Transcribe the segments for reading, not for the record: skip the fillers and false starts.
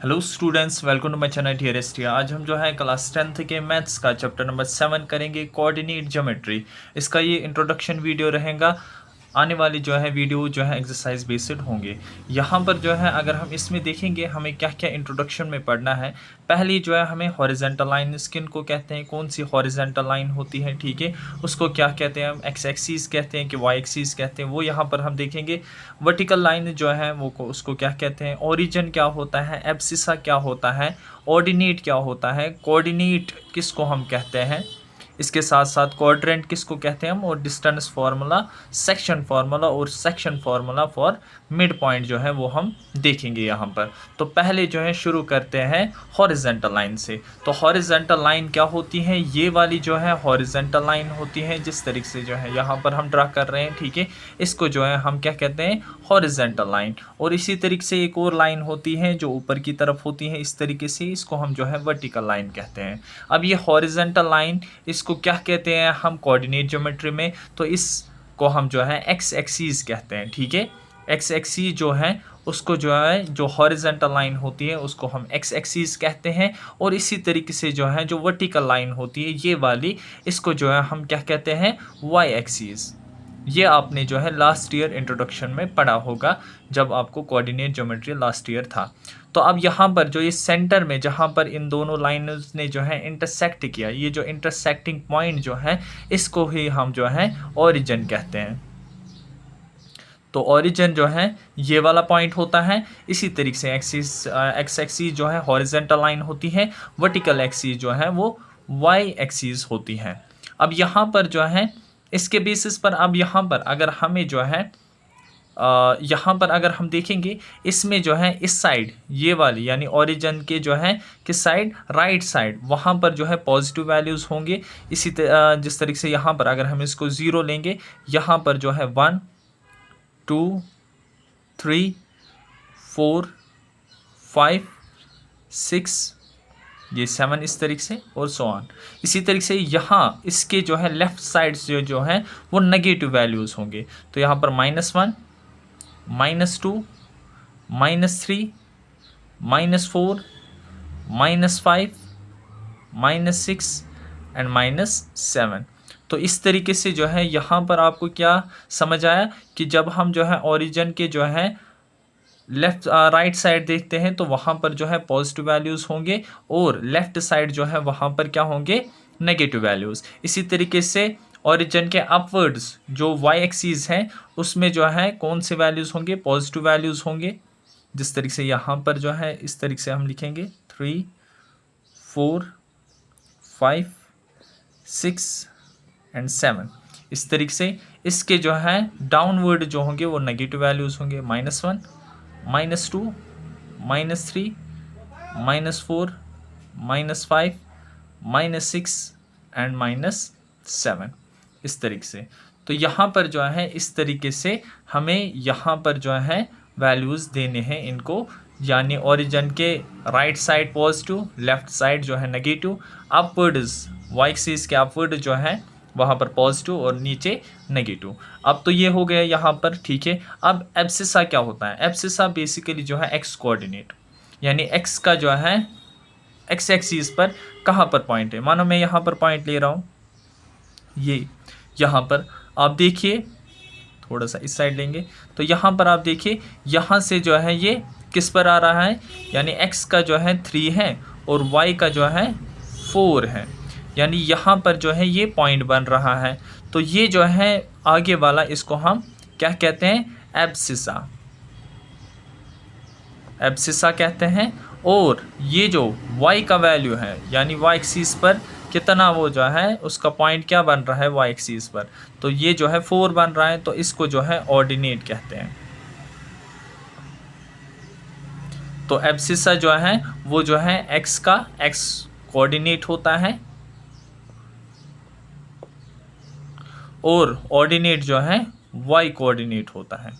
Hello students, welcome to my channel TRST। आज हम जो है क्लास 10th के मैथ्स का चैप्टर नंबर 7 करेंगे, कोऑर्डिनेट ज्योमेट्री। इसका ये इंट्रोडक्शन वीडियो रहेगा। आने वाली जो है वीडियो जो है एक्सरसाइज बेस्ड होंगे। यहाँ पर जो है अगर हम इसमें देखेंगे हमें क्या क्या इंट्रोडक्शन में पढ़ना है। पहली जो है हमें हॉरिजेंटल लाइन किन को कहते हैं, कौन सी हॉरिजेंटल लाइन होती है, ठीक है, उसको क्या कहते हैं, हम एक्स एक्सिस कहते हैं कि वाई एक्सिस कहते हैं, वो यहाँ पर हम देखेंगे। वर्टिकल लाइन जो है वो उसको क्या कहते हैं, ओरिजिन क्या होता है, एब्सिसा क्या होता है, ऑर्डिनेट क्या होता है, कोऑर्डिनेट किसको हम कहते हैं, इसके साथ साथ क्वाड्रेंट किसको कहते हैं हम, और डिस्टेंस फार्मूला, सेक्शन फार्मूला और section formula for mid point जो है वो हम देखेंगे यहाँ पर। तो पहले जो है शुरू करते हैं हॉरिजेंटल लाइन से। तो हॉरिजेंटल लाइन क्या होती है, ये वाली जो है हॉरिजेंटल लाइन होती है, जिस तरीके से जो है यहाँ पर हम ड्रा कर रहे हैं, ठीक है, इसको जो है हम क्या कहते हैं, हॉरिजेंटल लाइन। और इसी तरीके से एक और लाइन होती है जो ऊपर की तरफ होती है, इस तरीके से, इसको हम जो है वर्टिकल लाइन कहते हैं। अब ये हॉरिजेंटल लाइन, इसको क्या कहते हैं हम कोऑर्डिनेट ज्योमेट्री में, तो इसको हम जो है एक्स एक्सिस कहते हैं, ठीक है। एक्स एक्सिस जो है उसको जो है, जो हॉरिजेंटल लाइन होती है उसको हम एक्स एक्सिस कहते हैं। और इसी तरीके से जो है जो वर्टिकल लाइन होती है ये वाली, इसको जो है हम क्या कहते हैं, वाई एक्सिस। ये आपने जो है लास्ट ईयर इंट्रोडक्शन में पढ़ा होगा जब आपको कोऑर्डिनेट ज्योमेट्री लास्ट ईयर था। तो अब यहाँ पर जो ये सेंटर में जहाँ पर इन दोनों लाइन्स ने जो है इंटरसेक्ट किया, ये जो इंटरसेक्टिंग पॉइंट जो है इसको ही हम जो है ओरिजिन कहते हैं। तो ओरिजिन जो है ये वाला पॉइंट होता है। इसी तरीके से एक्स एक्सिस जो है हॉरिजेंटल लाइन होती है, वर्टिकल एक्सिस जो है वो वाई एक्सिस होती है। अब यहाँ पर जो है इसके बेसिस पर, अब यहाँ पर अगर हमें जो है यहाँ पर अगर हम देखेंगे, इसमें जो है इस साइड ये वाली यानी ओरिजिन के जो है किस साइड, राइट साइड, वहाँ पर जो है पॉजिटिव वैल्यूज़ होंगे। जिस तरीके से यहाँ पर अगर हम इसको 0 लेंगे, यहाँ पर जो है 1 2 3 4 5 6 ये 7 इस तरीके से और सो ऑन। इसी तरीके से यहाँ इसके जो है लेफ़्ट साइड से जो है वो नेगेटिव वैल्यूज़ होंगे। तो यहाँ पर -1 -2 -3 -4 -5 -6 एंड -7। तो इस तरीके से जो है यहाँ पर आपको क्या समझ आया कि जब हम जो है ओरिजिन के जो है लेफ्ट राइट साइड देखते हैं तो वहाँ पर जो है पॉजिटिव वैल्यूज़ होंगे, और लेफ़्ट साइड जो है वहाँ पर क्या होंगे, नेगेटिव वैल्यूज़। इसी तरीके से ओरिजिन के अपवर्ड्स जो वाई एक्सिस है उसमें जो है कौन से वैल्यूज़ होंगे, पॉजिटिव वैल्यूज़ होंगे। जिस तरीके से यहाँ पर जो है इस तरीके से हम लिखेंगे 3 4 5 6 एंड 7। इस तरीके से इसके जो है डाउनवर्ड जो होंगे वो नेगेटिव वैल्यूज़ होंगे, -1 -2 -3 -4 -5 -6 एंड -7 इस तरीके से। तो यहाँ पर जो है इस तरीके से हमें यहाँ पर जो है वैल्यूज़ देने हैं इनको, यानी ओरिजिन के right side positive, left side जो है नेगेटिव, अपवर्ड्स वाई एक्सिस के अपवर्ड जो है वहाँ पर पॉजिटिव और नीचे नेगेटिव। अब तो ये हो गया यहाँ पर, ठीक है। अब एब्सिसा क्या होता है, एब्सिसा बेसिकली जो है एक्स कोऑर्डिनेट, यानी एक्स का जो है एक्स एक्सिस पर कहाँ पर पॉइंट है। मानो मैं यहाँ पर पॉइंट ले रहा हूँ, ये यहाँ पर आप देखिए, थोड़ा सा इस साइड लेंगे तो यहाँ पर आप देखिए, यहाँ से जो है ये किस पर आ रहा है, यानी x का जो है 3 है और y का जो है 4 है, यानी यहाँ पर जो है ये पॉइंट बन रहा है। तो ये जो है आगे वाला, इसको हम क्या कहते हैं, एब्सिसा, एब्सिसा कहते हैं। और ये जो y का वैल्यू है, यानी y एक्सिस पर कितना वो जो है उसका पॉइंट क्या बन रहा है y एक्सिस पर, तो ये जो है 4 बन रहा है, तो इसको जो है ऑर्डिनेट कहते हैं। तो एब्सिसा जो है वो जो है x का x कोऑर्डिनेट होता है, और ऑर्डिनेट जो है y कोऑर्डिनेट होता है।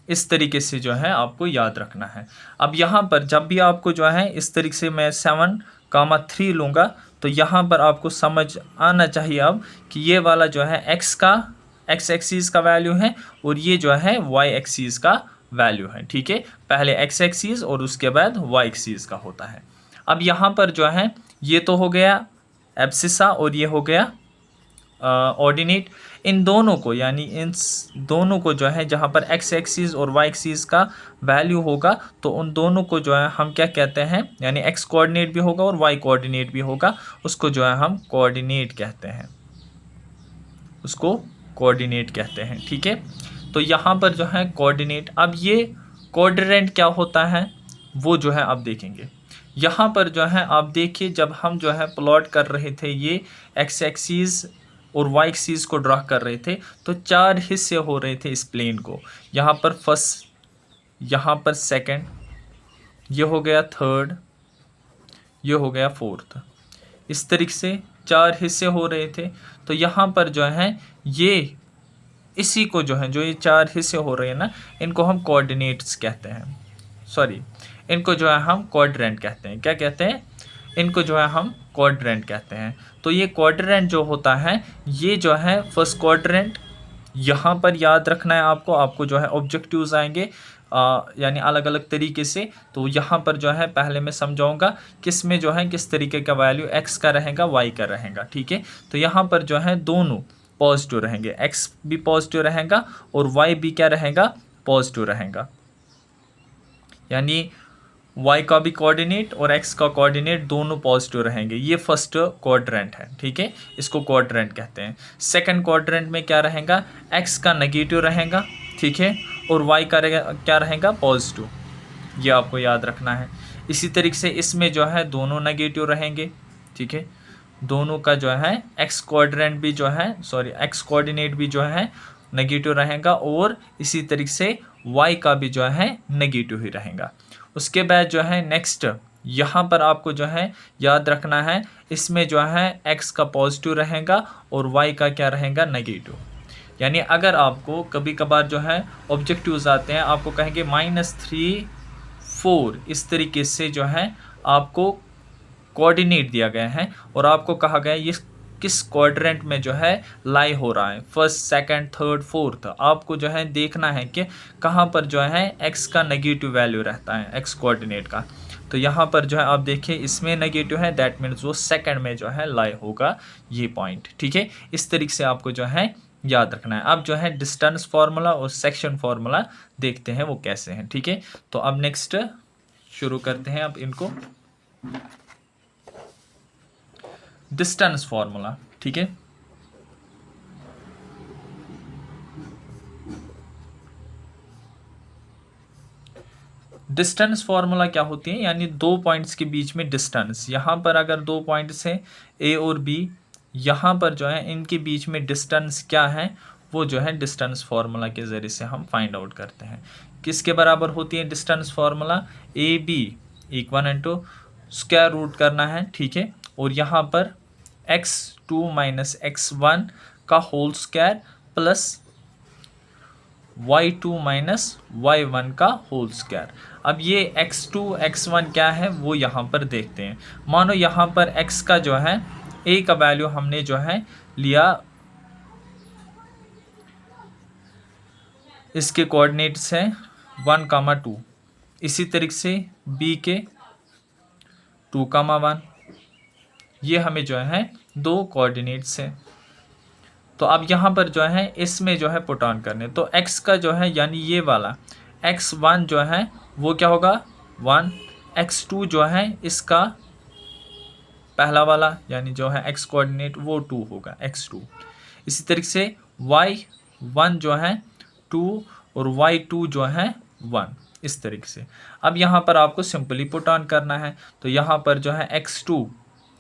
इस तरीके से जो है आपको याद रखना है। अब यहाँ पर जब भी आपको जो है इस तरीके से मैं 7,3 लूँगा, तो यहाँ पर आपको समझ आना चाहिए अब कि ये वाला जो है एक्स एक्सीस का वैल्यू है और ये जो है वाई एक्सीस का वैल्यू है। ठीक है, पहले एक्स एक्सीस और उसके बाद वाई एक्सीस का होता है। अब यहाँ पर जो है ये तो हो गया एब्सिसा और ये हो गया ऑर्डिनेट। इन दोनों को यानी इन दोनों को जो है जहाँ पर एक्स एक्सीस और वाई एक्सीस का वैल्यू होगा तो उन दोनों को जो है हम क्या कहते हैं, यानी एक्स कोऑर्डिनेट भी होगा और वाई कोऑर्डिनेट भी होगा, उसको जो है हम कोऑर्डिनेट कहते हैं, उसको कोऑर्डिनेट कहते हैं। ठीक है, तो यहाँ पर जो है कोऑर्डिनेट, अब ये क्वाड्रेंट क्या होता है वो जो है आप देखेंगे। यहाँ पर जो है आप देखिए, जब हम जो है प्लॉट कर रहे थे ये एक्स एक्सीस और वाई एक्सीस को ड्रा कर रहे थे तो 4 हिस्से हो रहे थे इस प्लेन को। यहाँ पर फर्स्ट, यहाँ पर सेकंड, ये हो गया थर्ड, ये हो गया फोर्थ, इस तरीके से 4 हिस्से हो रहे थे। तो यहाँ पर जो है ये इसी को जो है, जो ये 4 हिस्से हो रहे हैं ना, इनको हम कोऑर्डिनेट्स कहते हैं, सॉरी इनको जो है हम क्वाड्रेंट कहते हैं। क्या कहते हैं? इनको जो है हम क्वाड्रेंट कहते हैं। तो ये क्वाड्रेंट जो होता है ये जो है फर्स्ट क्वाड्रेंट, यहाँ पर याद रखना है आपको, आपको जो है ऑब्जेक्टिव्स आएंगे यानी अलग अलग तरीके से। तो यहाँ पर जो है पहले मैं समझाऊंगा किस में जो है किस तरीके का वैल्यू एक्स का रहेगा वाई का रहेगा। ठीक है, तो यहाँ पर जो है दोनों पॉजिटिव रहेंगे, एक्स भी पॉजिटिव रहेगा और वाई भी क्या रहेगा, पॉजिटिव रहेगा। यानी y का भी कोऑर्डिनेट और x का कोऑर्डिनेट दोनों पॉजिटिव रहेंगे। ये फर्स्ट क्वाड्रेंट है। ठीक है, इसको क्वाड्रेंट कहते हैं। सेकंड क्वाड्रेंट में क्या रहेगा, x का नेगेटिव रहेगा, ठीक है, और y का क्या रहेगा, पॉजिटिव। ये आपको याद रखना है। इसी तरीके से इसमें जो है दोनों नेगेटिव रहेंगे। ठीक है, दोनों का जो है x क्वाड्रेंट भी जो है, सॉरी x कोऑर्डिनेट भी जो है नेगेटिव रहेगा और इसी तरीके से y का भी जो है नेगेटिव ही रहेगा। उसके बाद जो है नेक्स्ट यहाँ पर आपको जो है याद रखना है, इसमें जो है x का पॉजिटिव रहेगा और y का क्या रहेगा, नेगेटिव। यानी अगर आपको कभी कभार जो है ऑब्जेक्टिव्स आते हैं, आपको कहेंगे -3 4, इस तरीके से जो है आपको कोऑर्डिनेट दिया गया है और आपको कहा गया ये किस क्वाड्रेंट में जो है लाई हो रहा है, फर्स्ट सेकंड थर्ड फोर्थ। आपको जो है देखना है कि कहाँ पर जो है x का नेगेटिव वैल्यू रहता है, x कोऑर्डिनेट का। तो यहाँ पर जो है आप देखिए इसमें नेगेटिव है, दैट मीन्स वो सेकंड में जो है लाई होगा ये पॉइंट। ठीक है, इस तरीके से आपको जो है याद रखना है। अब जो है डिस्टेंस फार्मूला और सेक्शन फार्मूला देखते हैं वो कैसे हैं। ठीक है, तो अब नेक्स्ट शुरू करते हैं अब इनको। डिस्टेंस फार्मूला, ठीक है, डिस्टेंस फार्मूला क्या होती है, यानी दो पॉइंट्स के बीच में डिस्टेंस। यहाँ पर अगर दो पॉइंट्स हैं ए और बी, यहाँ पर जो है इनके बीच में डिस्टेंस क्या है वो जो है डिस्टेंस फार्मूला के ज़रिए से हम फाइंड आउट करते हैं। किसके बराबर होती है distance formula, A B equal into square root करना है। ठीक है, और यहाँ पर x2 माइनस x1 का whole square plus y2 minus y1 का होल स्क्वायर। अब ये x2 x1 क्या है वो यहाँ पर देखते हैं। मानो यहाँ पर x का जो है a का वैल्यू हमने जो है लिया, इसके कोऑर्डिनेट्स हैं 1, 2, इसी तरीके से b के 2, 1, ये हमें जो है दो कोऑर्डिनेट्स हैं। तो अब यहाँ पर जो है इसमें जो है पुट ऑन करने, तो x का जो है यानी ये वाला x1 जो है वो क्या होगा 1, x2 जो है इसका पहला वाला यानी जो है x कोऑर्डिनेट वो 2 होगा, x2। इसी तरीके से y1 जो है 2 और y2 जो है 1, इस तरीके से। अब यहाँ पर आपको सिंपली पुट ऑन करना है, तो यहाँ पर जो है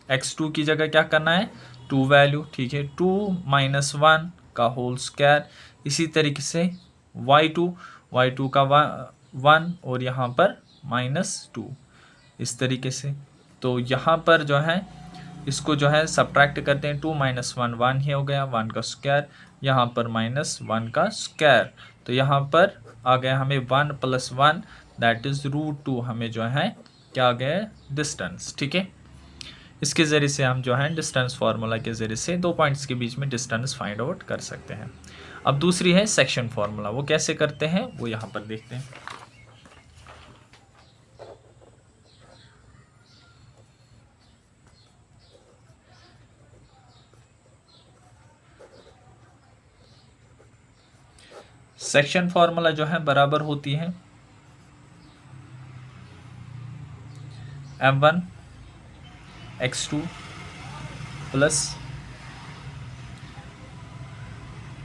x2 की जगह क्या करना है 2 वैल्यू। ठीक है, 2 माइनस 1 का होल स्क्वायर, इसी तरीके से y2 का 1 और यहाँ पर -2, इस तरीके से। तो यहाँ पर जो है इसको जो है सब्ट्रैक्ट करते हैं, 2 माइनस 1 1 ही हो गया, 1 का स्क्वायर, यहाँ पर -1 का स्क्वायर। तो यहाँ पर आ गया हमें 1 + 1 दैट इज़ √2, हमें जो है क्या आ गया डिस्टेंस। ठीक है, इसके ज़रिए से हम जो है डिस्टेंस फार्मूला के ज़रिए से दो पॉइंट्स के बीच में डिस्टेंस फाइंड आउट कर सकते हैं। अब दूसरी है सेक्शन फॉर्मूला, वो कैसे करते हैं वो यहाँ पर देखते हैं। सेक्शन फॉर्मूला जो है बराबर होती है m1 x2 plus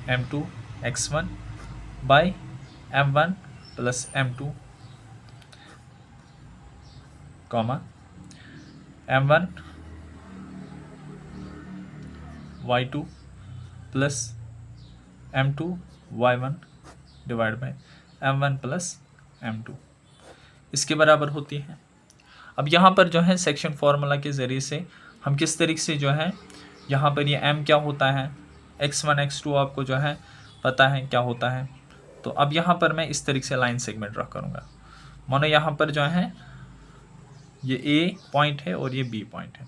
m2 x1 by m1 plus m2 comma m1 y2 plus m2 y1 divide by m1 plus m2 इसके बराबर होती है। अब यहाँ पर जो है सेक्शन फार्मूला के ज़रिए से हम किस तरीके से जो है यहाँ पर ये m क्या होता है, x1 x2 आपको जो है पता है क्या होता है। तो अब यहाँ पर मैं इस तरीके से लाइन सेगमेंट ड्रा करूँगा। मानो यहाँ पर जो है ये A पॉइंट है और ये B पॉइंट है।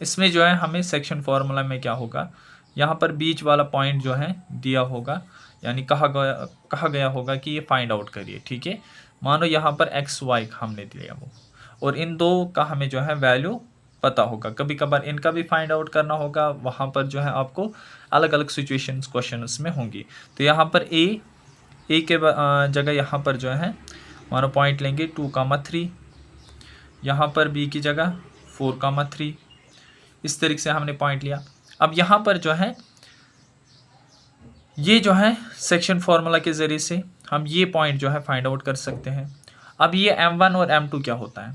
इसमें जो है हमें सेक्शन फार्मूला में क्या होगा, यहाँ पर बीच वाला पॉइंट जो है दिया होगा, यानी कहा गया होगा कि ये फाइंड आउट करिए। ठीक है, मानो यहाँ पर एक्स वाई हमने दिया वो, और इन दो का हमें जो है वैल्यू पता होगा। कभी कभार इनका भी फाइंड आउट करना होगा, वहाँ पर जो है आपको अलग अलग सिचुएशंस क्वेश्चंस में होंगी। तो यहाँ पर ए के जगह यहाँ पर जो है मानो पॉइंट लेंगे 2,3, यहाँ पर बी की जगह 4,3, इस तरीके से हमने पॉइंट लिया। अब यहाँ पर जो है ये जो है सेक्शन फार्मूला के ज़रिए से हम ये पॉइंट जो है फाइंड आउट कर सकते हैं। अब ये m1 और m2 क्या होता है,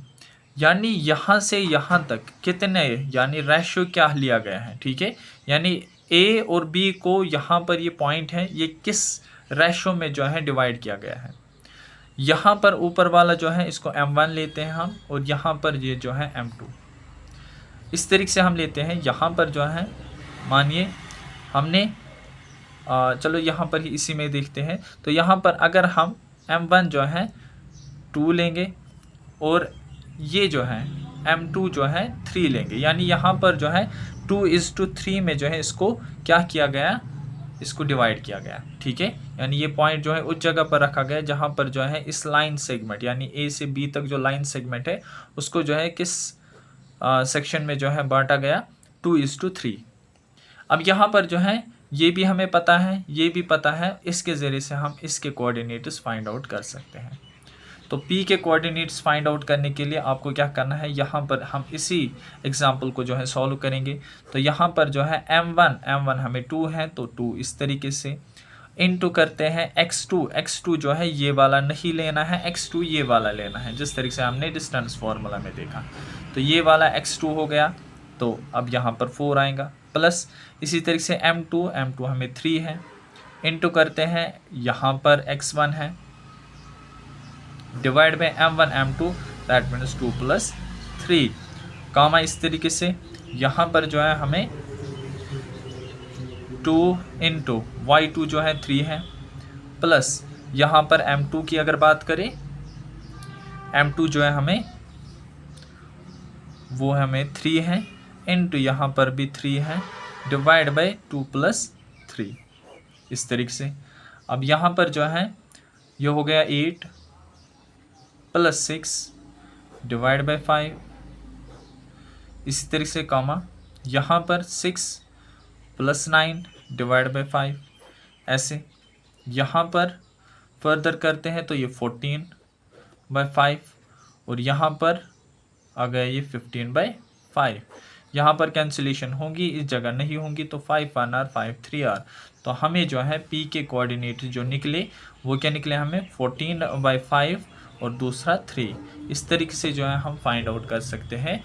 यानी यहाँ से यहाँ तक कितने, यानी रेशियो क्या लिया गया है। ठीक है, यानी a और b को यहाँ पर ये पॉइंट है, ये किस रेशियो में जो है डिवाइड किया गया है। यहाँ पर ऊपर वाला जो है इसको m1 लेते हैं हम, और यहाँ पर ये जो है m2, इस तरीके से हम लेते हैं। यहाँ पर जो है मानिए हमने चलो यहाँ पर ही इसी में देखते हैं। तो यहाँ पर अगर हम m1 जो है 2 लेंगे और ये जो है m2 जो है 3 लेंगे, यानी यहाँ पर जो है 2:3 में जो है इसको क्या किया गया, इसको डिवाइड किया गया। ठीक है, यानी ये पॉइंट जो है उस जगह पर रखा गया जहाँ पर जो है इस लाइन सेगमेंट, यानी A से B तक जो लाइन सेगमेंट है उसको जो है किस सेक्शन में जो है बांटा गया, 2:3। अब यहाँ पर जो है ये भी हमें पता है, ये भी पता है, इसके ज़रिए से हम इसके कोऑर्डिनेट्स फाइंड आउट कर सकते हैं। तो P के कोऑर्डिनेट्स फाइंड आउट करने के लिए आपको क्या करना है, यहाँ पर हम इसी एग्जांपल को जो है सॉल्व करेंगे। तो यहाँ पर जो है m1 हमें 2 है, तो 2 इस तरीके से इनटू करते हैं x2 जो है ये वाला नहीं लेना है, x2 ये वाला लेना है, जिस तरीके से हमने डिस्टेंस फार्मूला में देखा। तो ये वाला x2 हो गया, तो अब यहाँ पर 4 आएगा, प्लस इसी तरीके से m2 हमें 3 है, इनटू करते हैं यहाँ पर x1 है, divide by m1 m2, that means 2 + 3, कामा इस तरीके से यहाँ पर जो है हमें 2 इंटू y2 जो है 3 है, प्लस यहाँ पर m2 की अगर बात करें, m2 जो है हमें वो हमें 3 है, इंटू यहाँ पर भी 3 है, डिवाइड बाय 2 + 3, इस तरीके से। अब यहाँ पर जो है ये हो गया 8 + 6 डिवाइड बाय 5, इसी तरीके से कामा यहाँ पर 6 + 9 डिवाइड बाय 5, ऐसे यहाँ पर फर्दर करते हैं तो ये 14/5, और यहाँ पर आ गया ये 15/5। यहाँ पर कैंसिलेशन होगी, इस जगह नहीं होंगी, तो 5 5 3 तो हमें जो है P के कोऑर्डिनेट जो निकले वो क्या निकले, हमें 14/5 और दूसरा 3। इस तरीके से जो है हम फाइंड आउट कर सकते हैं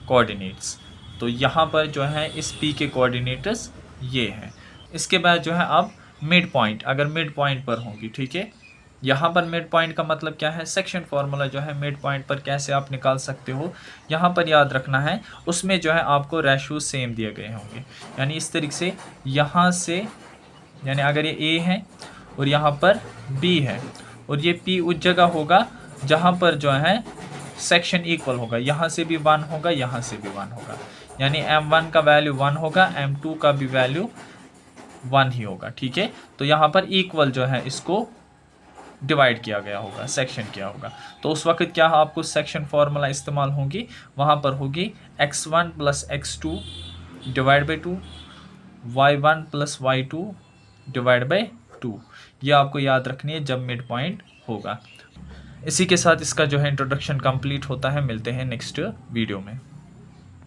कोऑर्डिनेट्स। तो यहाँ पर जो है इस P के कोऑर्डिनेट्स ये हैं। इसके बाद जो है अब मिड पॉइंट, अगर मिड पॉइंट पर होंगी, ठीक है, यहाँ पर मिड पॉइंट का मतलब क्या है, सेक्शन फार्मूला जो है मिड पॉइंट पर कैसे आप निकाल सकते हो, यहाँ पर याद रखना है, उसमें जो है आपको रेशो सेम दिए गए होंगे। यानी इस तरीके से यहाँ से, यानी अगर ये A है और यहाँ पर B है और ये P उस जगह होगा जहाँ पर जो है सेक्शन इक्वल होगा, यहाँ से भी 1 होगा, यहाँ से भी 1 होगा, यानी m1 का वैल्यू 1 होगा, m2 का भी वैल्यू 1 ही होगा, ठीक है। तो यहाँ पर इक्वल जो है इसको डिवाइड किया गया होगा, सेक्शन किया होगा। तो उस वक्त क्या आपको सेक्शन फार्मूला इस्तेमाल होगी, वहाँ पर होगी x1 plus x2 divide by 2, y1 plus y2 divide by 2। ये आपको याद रखनी है जब मिड पॉइंट होगा। इसी के साथ इसका जो है इंट्रोडक्शन कंप्लीट होता है। मिलते हैं नेक्स्ट वीडियो में।